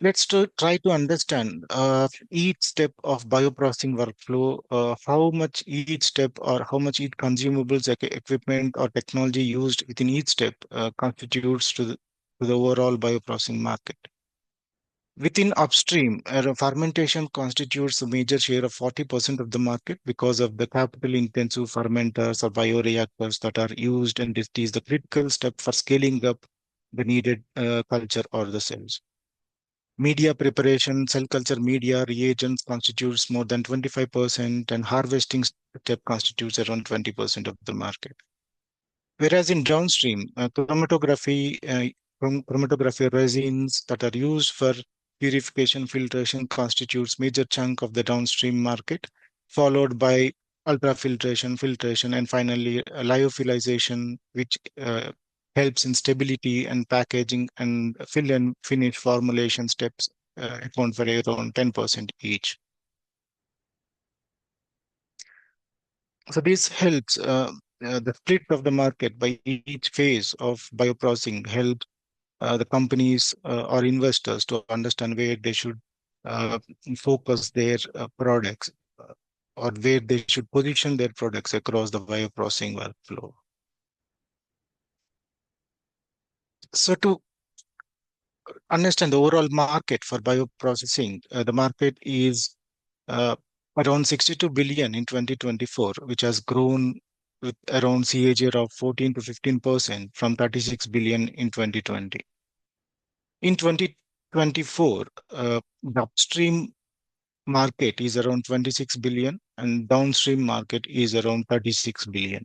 Let's try to understand each step of bioprocessing workflow, how much each step or how much each consumables, equipment or technology used within each step constitutes to the overall bioprocessing market. Within upstream, fermentation constitutes a major share of 40% of the market because of the capital intensive fermenters or bioreactors that are used, and it is the critical step for scaling up the needed culture or the cells. Media preparation, cell culture media, reagents constitutes more than 25%, and harvesting step constitutes around 20% of the market. Whereas in downstream, chromatography resins that are used for purification filtration constitutes major chunk of the downstream market, followed by ultrafiltration, filtration, and finally lyophilization, which helps in stability and packaging and fill and finish formulation steps account for around 10% each. So this helps the split of the market by each phase of bioprocessing helps the companies or investors to understand where they should uh, focus their products or where they should position their products across the bioprocessing workflow. So to understand the overall market for bioprocessing, the market is uh, around 62 billion in 2024, which has grown with around CAGR of 14 to 15% from 36 billion in 2020. In 2024, the upstream market is around 26 billion and downstream market is around 36 billion.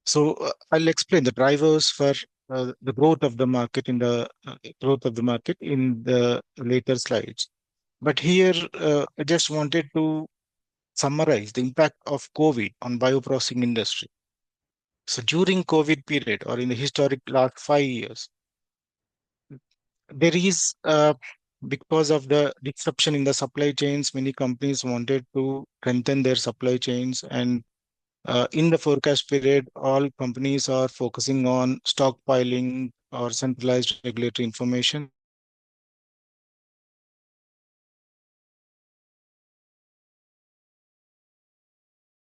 So I'll explain the drivers for the growth of the market in the later slides. But here, I just wanted to summarize the impact of COVID on bioprocessing industry. So during COVID period or in the historic last 5 years, there is because of the disruption in the supply chains, many companies wanted to strengthen their supply chains. And in the forecast period, all companies are focusing on stockpiling or centralized regulatory information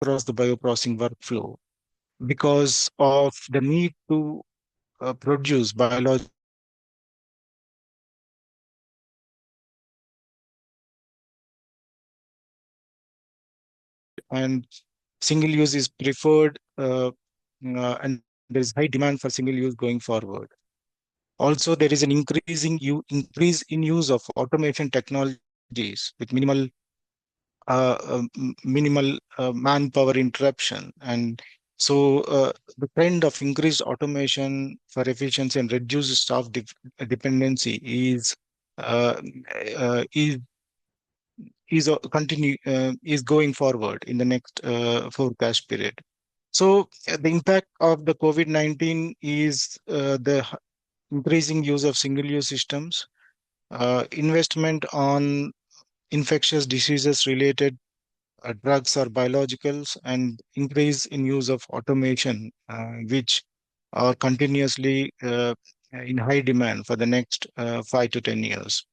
across the bioprocessing workflow because of the need to produce biological and single use is preferred, and there is high demand for single use going forward. Also, there is an increase in use of automation technologies with minimal manpower interruption. And so the trend of increased automation for efficiency and reduced staff dependency uh, is is going forward in the next forecast period. So the impact of the COVID-19 is the increasing use of single-use systems, investment on infectious diseases related drugs or biologicals, and increase in use of automation, which are continuously in high demand for the next 5 to 10 years.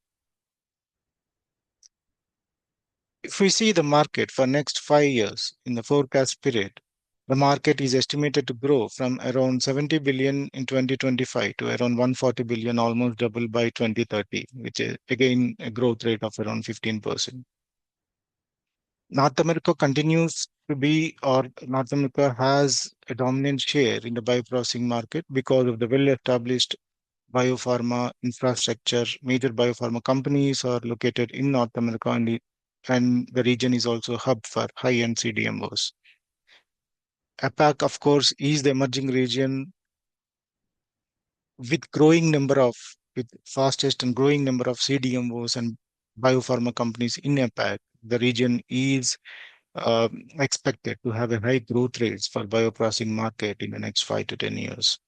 If we see the market for next 5 years in the forecast period, the market is estimated to grow from around 70 billion in 2025 to around 140 billion, almost double by 2030, which is again a growth rate of around 15%. North America continues to be, or North America has a dominant share in the bioprocessing market because of the well-established biopharma infrastructure. Major biopharma companies are located in North America, and the region is also a hub for high-end CDMOs. APAC, of course, is the emerging region with with fastest and growing number of CDMOs and biopharma companies in APAC. The region is expected to have a high growth rates for bioprocessing market in the next 5 to 10 years.